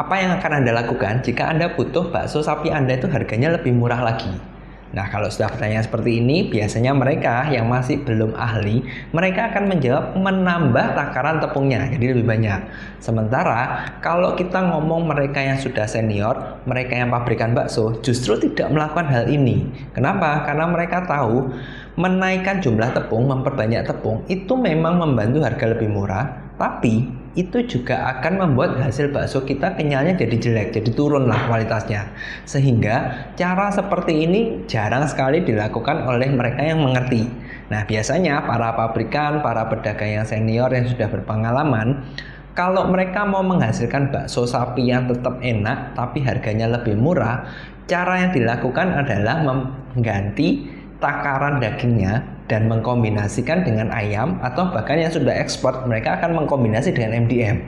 Apa yang akan Anda lakukan jika Anda butuh bakso sapi Anda itu harganya lebih murah lagi? Nah, kalau sudah pertanyaan seperti ini, biasanya mereka yang masih belum ahli, mereka akan menjawab menambah takaran tepungnya, jadi lebih banyak. Sementara, kalau kita ngomong mereka yang sudah senior, mereka yang pabrikan bakso, justru tidak melakukan hal ini. Kenapa? Karena mereka tahu menaikkan jumlah tepung, memperbanyak tepung, itu memang membantu harga lebih murah, tapi itu juga akan membuat hasil bakso kita kenyalnya jadi jelek, jadi turun lah kualitasnya. Sehingga cara seperti ini jarang sekali dilakukan oleh mereka yang mengerti. Nah, biasanya para pabrikan, para pedagang yang senior yang sudah berpengalaman, kalau mereka mau menghasilkan bakso sapi yang tetap enak tapi harganya lebih murah, cara yang dilakukan adalah mengganti takaran dagingnya dan mengkombinasikan dengan ayam, atau bahkan yang sudah ekspor mereka akan mengkombinasi dengan MDM.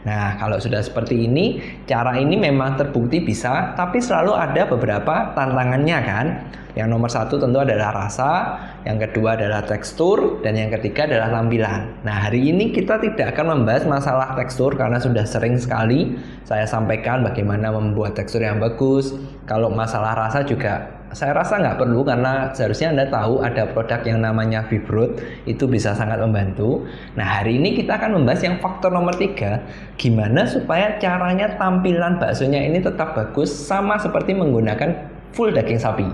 Nah, kalau sudah seperti ini, cara ini memang terbukti bisa, tapi selalu ada beberapa tantangannya kan. Yang nomor satu tentu adalah rasa, yang kedua adalah tekstur, dan yang ketiga adalah tampilan. Nah, hari ini kita tidak akan membahas masalah tekstur karena sudah sering sekali saya sampaikan bagaimana membuat tekstur yang bagus. Kalau masalah rasa juga saya rasa nggak perlu, karena seharusnya Anda tahu ada produk yang namanya Beefroot, itu bisa sangat membantu. Nah, hari ini kita akan membahas yang faktor nomor 3, gimana supaya caranya tampilan baksonya ini tetap bagus sama seperti menggunakan full daging sapi.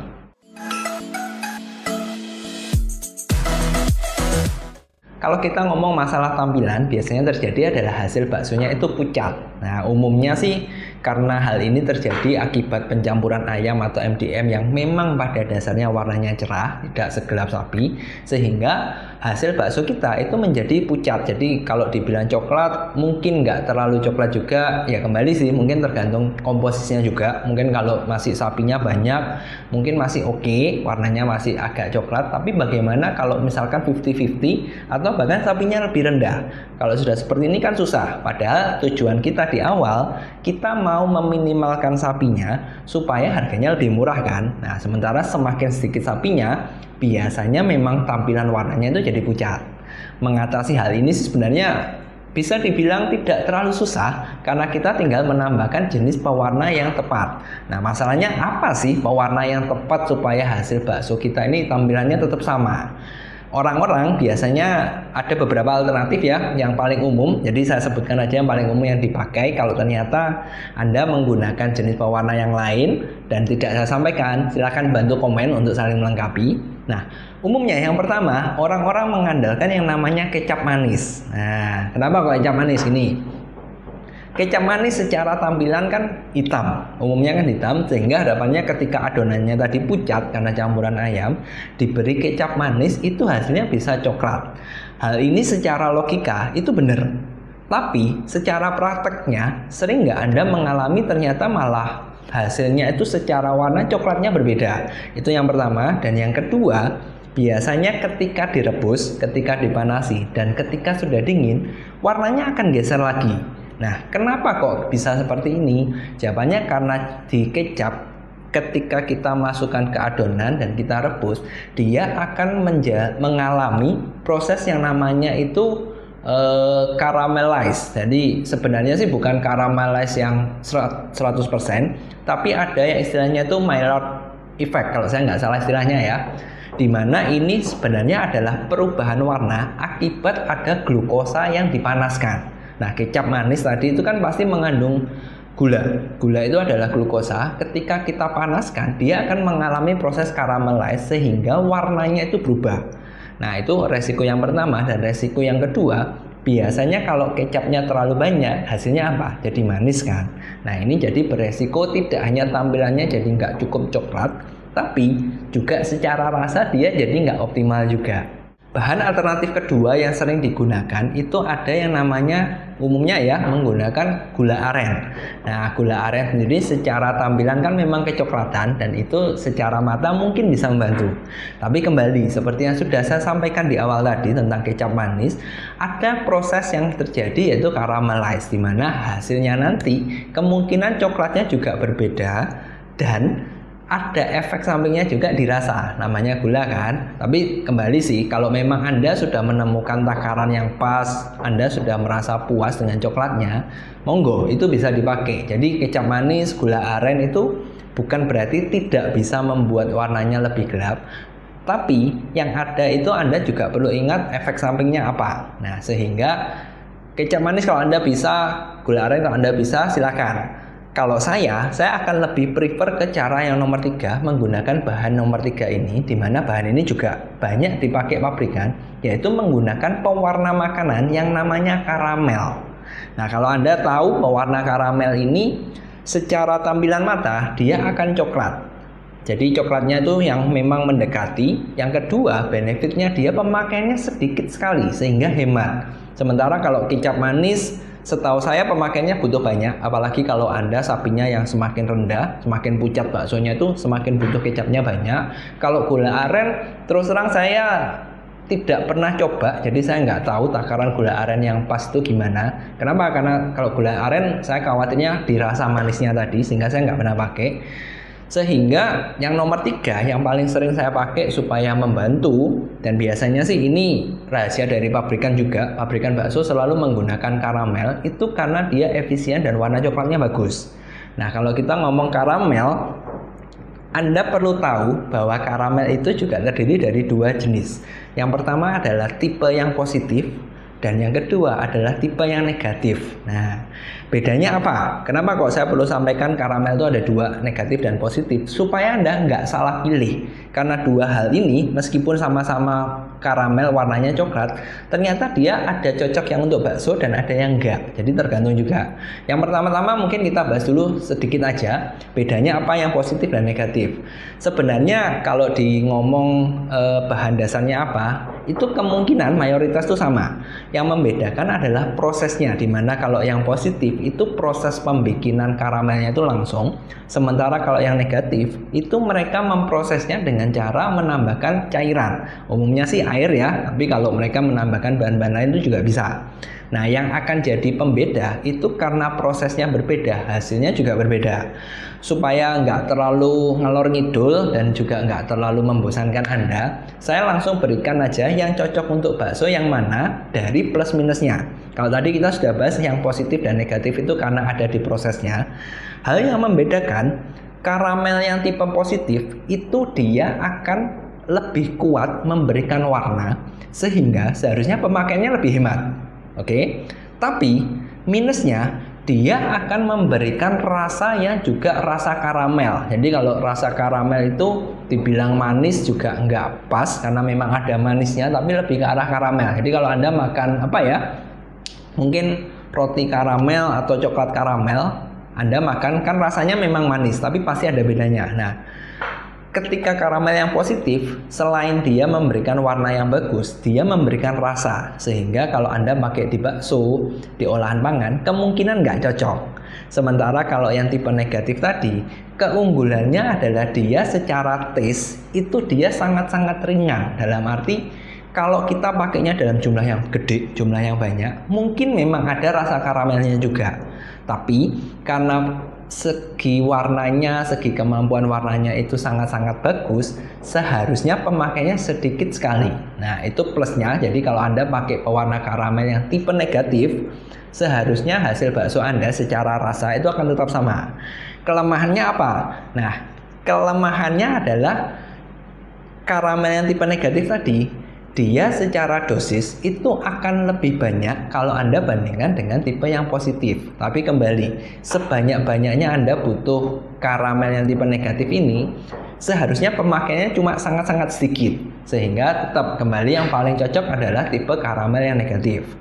Kalau kita ngomong masalah tampilan, biasanya terjadi adalah hasil baksonya itu pucat. Nah, umumnya sih karena hal ini terjadi akibat pencampuran ayam atau MDM yang memang pada dasarnya warnanya cerah, tidak segelap sapi, sehingga hasil bakso kita itu menjadi pucat. Jadi kalau dibilang coklat, mungkin nggak terlalu coklat juga, ya kembali sih, mungkin tergantung komposisinya juga. Mungkin kalau masih sapinya banyak, mungkin masih oke, warnanya masih agak coklat, tapi bagaimana kalau misalkan 50-50 atau bahkan sapinya lebih rendah? Kalau sudah seperti ini kan susah, padahal tujuan kita di awal, kita mau meminimalkan sapinya supaya harganya lebih murah kan. Nah, sementara semakin sedikit sapinya, biasanya memang tampilan warnanya itu jadi pucat. Mengatasi hal ini sebenarnya bisa dibilang tidak terlalu susah, karena kita tinggal menambahkan jenis pewarna yang tepat. Nah, masalahnya apa sih pewarna yang tepat supaya hasil bakso kita ini tampilannya tetap sama? Orang-orang biasanya ada beberapa alternatif ya, yang paling umum. Jadi saya sebutkan aja yang paling umum yang dipakai. Kalau ternyata Anda menggunakan jenis pewarna yang lain dan tidak saya sampaikan, silahkan bantu komen untuk saling melengkapi. Nah, umumnya yang pertama, orang-orang mengandalkan yang namanya kecap manis. Nah, kenapa kok kecap manis ini? Kecap manis secara tampilan kan hitam, umumnya kan hitam, sehingga harapannya ketika adonannya tadi pucat karena campuran ayam, diberi kecap manis itu hasilnya bisa coklat. Hal ini secara logika itu benar, tapi secara prakteknya sering nggak Anda mengalami ternyata malah hasilnya itu secara warna coklatnya berbeda. Itu yang pertama. Dan yang kedua, biasanya ketika direbus, ketika dipanasi, dan ketika sudah dingin, warnanya akan geser lagi. Nah, kenapa kok bisa seperti ini? Jawabannya karena di kecap, ketika kita masukkan ke adonan dan kita rebus, dia akan mengalami proses yang namanya itu caramelize. Jadi sebenarnya sih bukan caramelize yang 100%, tapi ada yang istilahnya itu Maillard effect, kalau saya nggak salah istilahnya ya, dimana ini sebenarnya adalah perubahan warna akibat ada glukosa yang dipanaskan. Nah, kecap manis tadi itu kan pasti mengandung gula. Gula itu adalah glukosa. Ketika kita panaskan, dia akan mengalami proses caramelize sehingga warnanya itu berubah. Nah, itu resiko yang pertama. Dan resiko yang kedua, biasanya kalau kecapnya terlalu banyak, hasilnya apa? Jadi manis kan. Nah, ini jadi beresiko tidak hanya tampilannya jadi nggak cukup coklat, tapi juga secara rasa dia jadi nggak optimal juga. Bahan alternatif kedua yang sering digunakan itu ada yang namanya umumnya ya menggunakan gula aren. Nah, gula aren sendiri secara tampilan kan memang kecoklatan dan itu secara mata mungkin bisa membantu. Tapi kembali seperti yang sudah saya sampaikan di awal tadi tentang kecap manis, ada proses yang terjadi yaitu caramelize, di mana hasilnya nanti kemungkinan coklatnya juga berbeda dan ada efek sampingnya juga dirasa, namanya gula kan. Tapi kembali sih, kalau memang Anda sudah menemukan takaran yang pas, Anda sudah merasa puas dengan coklatnya, monggo, itu bisa dipakai. Jadi kecap manis, gula aren itu bukan berarti tidak bisa membuat warnanya lebih gelap. Tapi yang ada itu Anda juga perlu ingat efek sampingnya apa. Nah, sehingga kecap manis kalau Anda bisa, gula aren kalau Anda bisa, silakan. Kalau saya akan lebih prefer ke cara yang nomor 3, menggunakan bahan nomor 3 ini, di mana bahan ini juga banyak dipakai pabrikan, yaitu menggunakan pewarna makanan yang namanya karamel. Nah, kalau Anda tahu pewarna karamel ini secara tampilan mata dia akan coklat. Jadi coklatnya itu yang memang mendekati. Yang kedua, benefitnya dia pemakaiannya sedikit sekali sehingga hemat. Sementara kalau kecap manis, setahu saya pemakaiannya butuh banyak, apalagi kalau Anda sapinya yang semakin rendah, semakin pucat baksonya itu semakin butuh kecapnya banyak. Kalau gula aren, terus terang saya tidak pernah coba, jadi saya nggak tahu takaran gula aren yang pas itu gimana. Kenapa? Karena kalau gula aren saya khawatirnya dirasa manisnya tadi, sehingga saya nggak pernah pakai. Sehingga yang nomor 3 yang paling sering saya pakai supaya membantu, dan biasanya sih ini rahasia dari pabrikan juga, pabrikan bakso selalu menggunakan karamel itu karena dia efisien dan warna coklatnya bagus. Nah, kalau kita ngomong karamel, Anda perlu tahu bahwa karamel itu juga terdiri dari 2 jenis. Yang pertama adalah tipe yang positif, dan yang kedua adalah tipe yang negatif. Nah, bedanya apa? Kenapa kok saya perlu sampaikan karamel itu ada 2, negatif dan positif, supaya Anda nggak salah pilih. Karena 2 hal ini meskipun sama-sama karamel warnanya coklat, ternyata dia ada cocok yang untuk bakso dan ada yang enggak. Jadi tergantung juga. Yang pertama-tama mungkin kita bahas dulu sedikit aja bedanya apa yang positif dan negatif. Sebenarnya kalau di ngomong bahan dasarnya apa, itu kemungkinan mayoritas itu sama. Yang membedakan adalah prosesnya, dimana kalau yang positif itu proses pembikinan karamelnya itu langsung, sementara kalau yang negatif itu mereka memprosesnya dengan cara menambahkan cairan. Umumnya sih air ya, tapi kalau mereka menambahkan bahan-bahan lain itu juga bisa. Nah, yang akan jadi pembeda itu karena prosesnya berbeda, hasilnya juga berbeda. Supaya nggak terlalu ngalor ngidul dan juga nggak terlalu membosankan Anda, saya langsung berikan aja yang cocok untuk bakso yang mana dari plus minusnya. Kalau tadi kita sudah bahas yang positif dan negatif itu karena ada di prosesnya. Hal yang membedakan, karamel yang tipe positif itu dia akan lebih kuat memberikan warna, sehingga seharusnya pemakaiannya lebih hemat. Oke, tapi minusnya dia akan memberikan rasa yang juga rasa karamel. Jadi kalau rasa karamel itu dibilang manis juga nggak pas, karena memang ada manisnya tapi lebih ke arah karamel. Jadi kalau Anda makan apa ya, mungkin roti karamel atau coklat karamel, Anda makan kan rasanya memang manis tapi pasti ada bedanya. Nah, ketika karamel yang positif, selain dia memberikan warna yang bagus, dia memberikan rasa. Sehingga kalau Anda pakai di bakso, di olahan pangan, kemungkinan nggak cocok. Sementara kalau yang tipe negatif tadi, keunggulannya adalah dia secara taste, itu dia sangat-sangat ringan. Dalam arti, kalau kita pakainya dalam jumlah yang gede, jumlah yang banyak, mungkin memang ada rasa karamelnya juga. Tapi karena segi warnanya, segi kemampuan warnanya itu sangat-sangat bagus, seharusnya pemakainya sedikit sekali. Nah, itu plusnya. Jadi kalau Anda pakai pewarna karamel yang tipe negatif, seharusnya hasil bakso Anda secara rasa itu akan tetap sama. Kelemahannya apa? Nah, kelemahannya adalah karamel yang tipe negatif tadi, dia secara dosis itu akan lebih banyak kalau Anda bandingkan dengan tipe yang positif. Tapi kembali, sebanyak-banyaknya Anda butuh karamel yang tipe negatif ini, seharusnya pemakaiannya cuma sangat-sangat sedikit. Sehingga tetap kembali yang paling cocok adalah tipe karamel yang negatif.